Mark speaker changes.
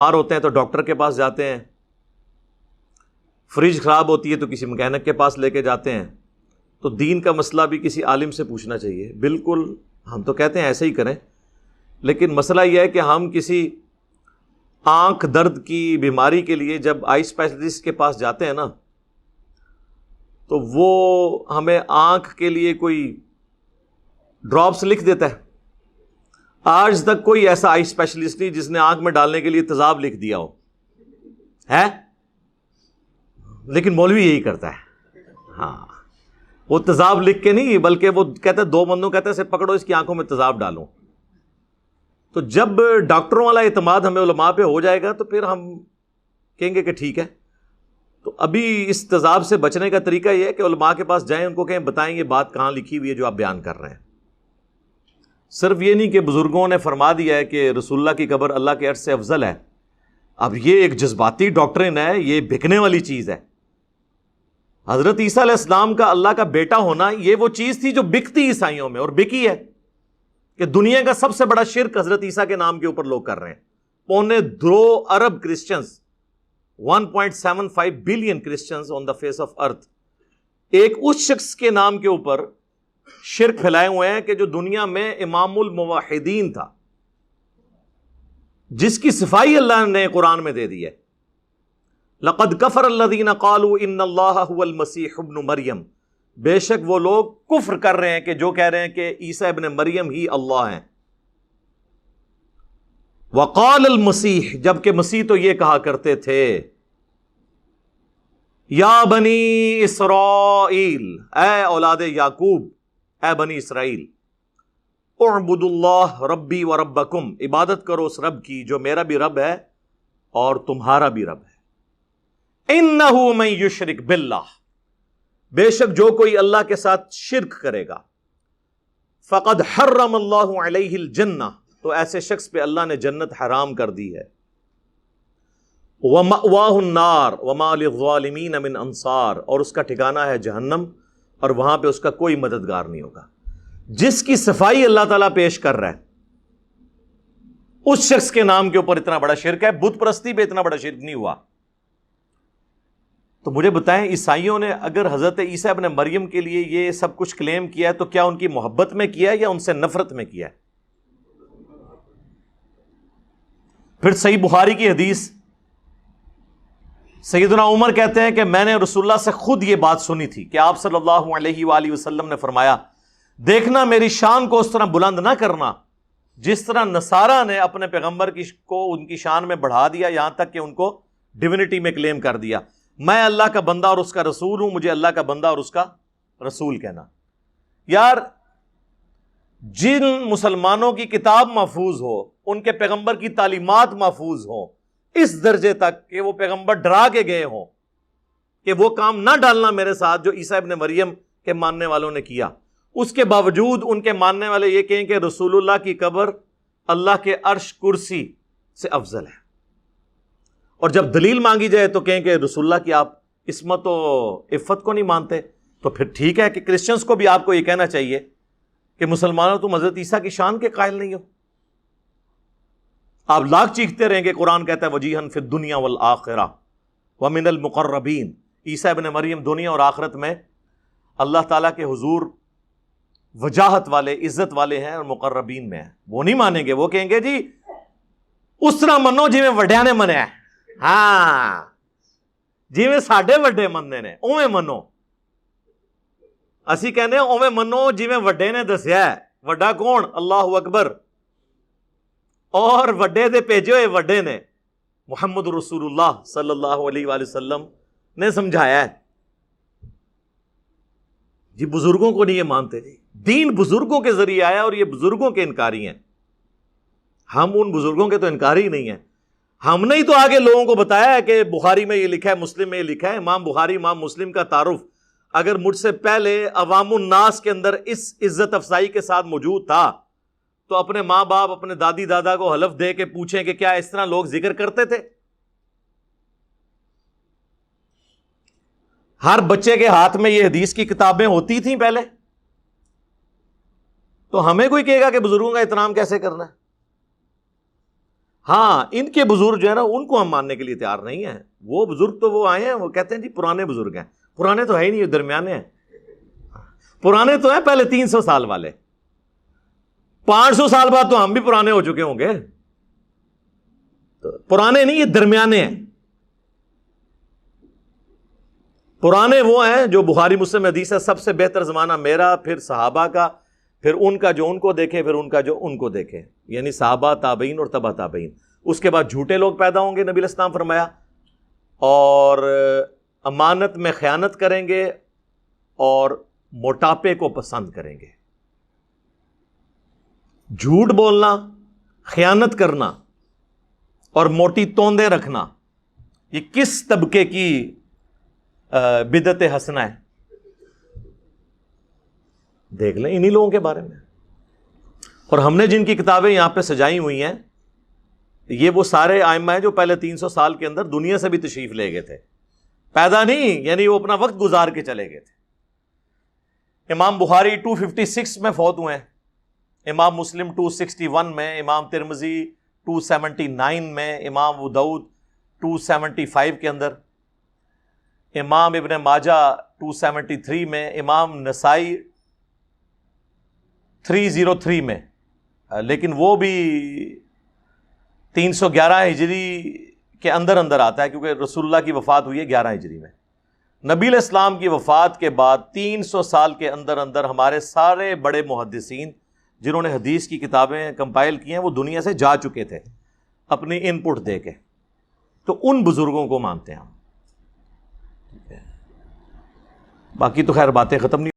Speaker 1: بیمار ہوتے ہیں تو ڈاکٹر کے پاس جاتے ہیں، فریج خراب ہوتی ہے تو کسی مکینک کے پاس لے کے جاتے ہیں. تو دین کا مسئلہ بھی کسی عالم سے پوچھنا چاہیے. بالکل ہم تو کہتے ہیں ایسے ہی کریں، لیکن مسئلہ یہ ہے کہ ہم کسی آنکھ درد کی بیماری کے لیے جب آئی اسپیشلسٹ کے پاس جاتے ہیں نا، تو وہ ہمیں آنکھ کے لیے کوئی ڈراپس لکھ دیتا ہے. آج تک کوئی ایسا آئی اسپیشلسٹ نہیں جس نے آنکھ میں ڈالنے کے لیے تیزاب لکھ دیا ہو ہے، لیکن مولوی یہی کرتا ہے. ہاں، وہ تیزاب لکھ کے نہیں، بلکہ وہ کہتے ہیں دو بندوں کہتے ہیں اسے پکڑو اس کی آنکھوں میں تیزاب ڈالو. تو جب ڈاکٹروں والا اعتماد ہمیں علماء پہ ہو جائے گا تو پھر ہم کہیں گے کہ ٹھیک ہے. تو ابھی اس تیزاب سے بچنے کا طریقہ یہ ہے کہ علماء کے پاس جائیں، ان کو کہیں بتائیں یہ بات کہاں لکھی ہوئی ہے جو آپ بیان کر رہے ہیں. صرف یہ نہیں کہ بزرگوں نے فرما دیا ہے کہ رسول اللہ کی قبر اللہ کے عرش سے افضل ہے. اب یہ ایک جذباتی ڈاکٹرن ہے، یہ بکنے والی چیز ہے. حضرت عیسیٰ علیہ السلام کا اللہ کا بیٹا ہونا یہ وہ چیز تھی جو بکتی عیسائیوں میں، اور بکی ہے کہ دنیا کا سب سے بڑا شرک حضرت عیسیٰ کے نام کے اوپر لوگ کر رہے ہیں. 2.25 ارب Christians, 1.75 billion Christians on the face of earth, ایک اس شخص کے نام کے اوپر شرک پھیلائے ہوئے ہیں کہ جو دنیا میں امام الموحدین تھا، جس کی صفائی اللہ نے قرآن میں دے دی ہے. لقد کفر الذین قالوا ان اللہ هو المسیح ابن مریم، بے شک وہ لوگ کفر کر رہے ہیں کہ جو کہہ رہے ہیں کہ عیسیٰ ابن مریم ہی اللہ ہیں. وقال المسیح، جبکہ مسیح تو یہ کہا کرتے تھے یا بنی اسرائیل، اے اولاد یعقوب، اے بنی اسرائیل، اعبدوا اللہ ربی و ربکم، عبادت کرو اس رب کی جو میرا بھی رب ہے اور تمہارا بھی رب ہے. انہ من یشرک باللہ، بے شک جو کوئی اللہ کے ساتھ شرک کرے گا، فقد حرم اللہ علیہ الجنہ، تو ایسے شخص پہ اللہ نے جنت حرام کر دی ہے. ومأواہ النار وما للظالمین من انصار، اور اس کا ٹھکانہ ہے جہنم، اور وہاں پہ اس کا کوئی مددگار نہیں ہوگا. جس کی صفائی اللہ تعالیٰ پیش کر رہا ہے اس شخص کے نام کے اوپر اتنا بڑا شرک ہے. بت پرستی پہ اتنا بڑا شرک نہیں ہوا. تو مجھے بتائیں، عیسائیوں نے اگر حضرت عیسیٰ ابن مریم کے لیے یہ سب کچھ کلیم کیا ہے تو کیا ان کی محبت میں کیا ہے یا ان سے نفرت میں کیا ہے؟ پھر صحیح بخاری کی حدیث، سیدنا عمر کہتے ہیں کہ میں نے رسول اللہ سے خود یہ بات سنی تھی کہ آپ صلی اللہ علیہ وآلہ وسلم نے فرمایا، دیکھنا میری شان کو اس طرح بلند نہ کرنا جس طرح نصارہ نے اپنے پیغمبر کو ان کی شان میں بڑھا دیا، یہاں تک کہ ان کو ڈیونٹی میں کلیم کر دیا. میں اللہ کا بندہ اور اس کا رسول ہوں، مجھے اللہ کا بندہ اور اس کا رسول کہنا. یار، جن مسلمانوں کی کتاب محفوظ ہو، ان کے پیغمبر کی تعلیمات محفوظ ہوں اس درجے تک کہ وہ پیغمبر ڈرا کے گئے ہوں کہ وہ کام نہ ڈالنا میرے ساتھ جو عیسیٰ ابن مریم کے ماننے والوں نے کیا، اس کے باوجود ان کے ماننے والے یہ کہیں کہ رسول اللہ کی قبر اللہ کے عرش کرسی سے افضل ہے. اور جب دلیل مانگی جائے تو کہیں کہ رسول اللہ کی آپ عصمت و عفت کو نہیں مانتے. تو پھر ٹھیک ہے کہ کرسچنز کو بھی آپ کو یہ کہنا چاہیے کہ مسلمانوں تم حضرت عیسیٰ کی شان کے قائل نہیں ہو. آپ لاکھ چیختے رہیں گے، قرآن کہتا ہے وجیہا فی الدنیا والآخرہ ومن المقربین، عیسیٰ ابن مریم دنیا اور آخرت میں اللہ تعالیٰ کے حضور وجاہت والے، عزت والے ہیں، اور مقربین میں ہیں. وہ نہیں مانیں گے، وہ کہیں گے جی اس طرح منو جی میں وڈیا نے منیا ہے، ہاں جی میں ساڈے وڈے مننے نے اوویں منو. اسی کہنے اوویں منو جی میں وڈے نے دسیا ہے. وڈا کون؟ اللہ اکبر. اور وڈے دے بھیجے ہوئے وڈے نے محمد رسول اللہ صلی اللہ علیہ وآلہ وسلم نے سمجھایا ہے. جی بزرگوں کو نہیں یہ مانتے. جی دین بزرگوں کے ذریعے آیا اور یہ بزرگوں کے انکاری ہیں. ہم ان بزرگوں کے تو انکاری ہی نہیں ہیں. ہم نے ہی تو آگے لوگوں کو بتایا ہے کہ بخاری میں یہ لکھا ہے، مسلم میں یہ لکھا ہے. امام بخاری، امام مسلم کا تعارف اگر مجھ سے پہلے عوام الناس کے اندر اس عزت افزائی کے ساتھ موجود تھا تو اپنے ماں باپ، اپنے دادی دادا کو حلف دے کے پوچھیں کہ کیا اس طرح لوگ ذکر کرتے تھے؟ ہر بچے کے ہاتھ میں یہ حدیث کی کتابیں ہوتی تھیں پہلے. تو ہمیں کوئی کہے گا کہ بزرگوں کا احترام کیسے کرنا ہے؟ ہاں ان کے بزرگ جو ہے نا ان کو ہم ماننے کے لیے تیار نہیں ہیں. وہ بزرگ تو وہ آئے ہیں، وہ کہتے ہیں جی پرانے بزرگ ہیں. پرانے تو ہے ہی نہیں، درمیانے ہیں. پرانے تو ہیں پہلے 300 سال والے، 500 سال بعد تو ہم بھی پرانے ہو چکے ہوں گے. تو پرانے نہیں، یہ درمیانے ہیں. پرانے وہ ہیں جو بخاری مسلم حدیث ہے سب سے بہتر زمانہ میرا، پھر صحابہ کا، پھر ان کا جو ان کو دیکھے، پھر ان کا جو ان کو دیکھے، یعنی صحابہ، تابعین اور تبع تابعین. اس کے بعد جھوٹے لوگ پیدا ہوں گے، نبی علیہ السلام فرمایا، اور امانت میں خیانت کریں گے اور موٹاپے کو پسند کریں گے. جھوٹ بولنا، خیانت کرنا اور موٹی توندے رکھنا، یہ کس طبقے کی بدعت حسنہ ہے؟ دیکھ لیں انہی لوگوں کے بارے میں. اور ہم نے جن کی کتابیں یہاں پہ سجائی ہوئی ہیں، یہ وہ سارے ائمہ ہیں جو پہلے 300 سال کے اندر دنیا سے بھی تشریف لے گئے تھے. پیدا نہیں، یعنی وہ اپنا وقت گزار کے چلے گئے تھے. امام بخاری 256 میں فوت ہوئے ہیں، امام مسلم 261 میں، امام ترمذی 279 میں، امام ابو داؤد 275 کے اندر، امام ابن ماجہ 273 میں، امام نسائی 303 میں. لیکن وہ بھی 311 ہجری کے اندر اندر آتا ہے، کیونکہ رسول اللہ کی وفات ہوئی ہے 11 ہجری میں. نبی علیہ السلام کی وفات کے بعد 300 سال کے اندر اندر ہمارے سارے بڑے محدثین جنہوں نے حدیث کی کتابیں کمپائل کی ہیں وہ دنیا سے جا چکے تھے اپنی ان پٹ دے کے. تو ان بزرگوں کو مانتے ہیں ہم. باقی تو خیر باتیں ختم نہیں.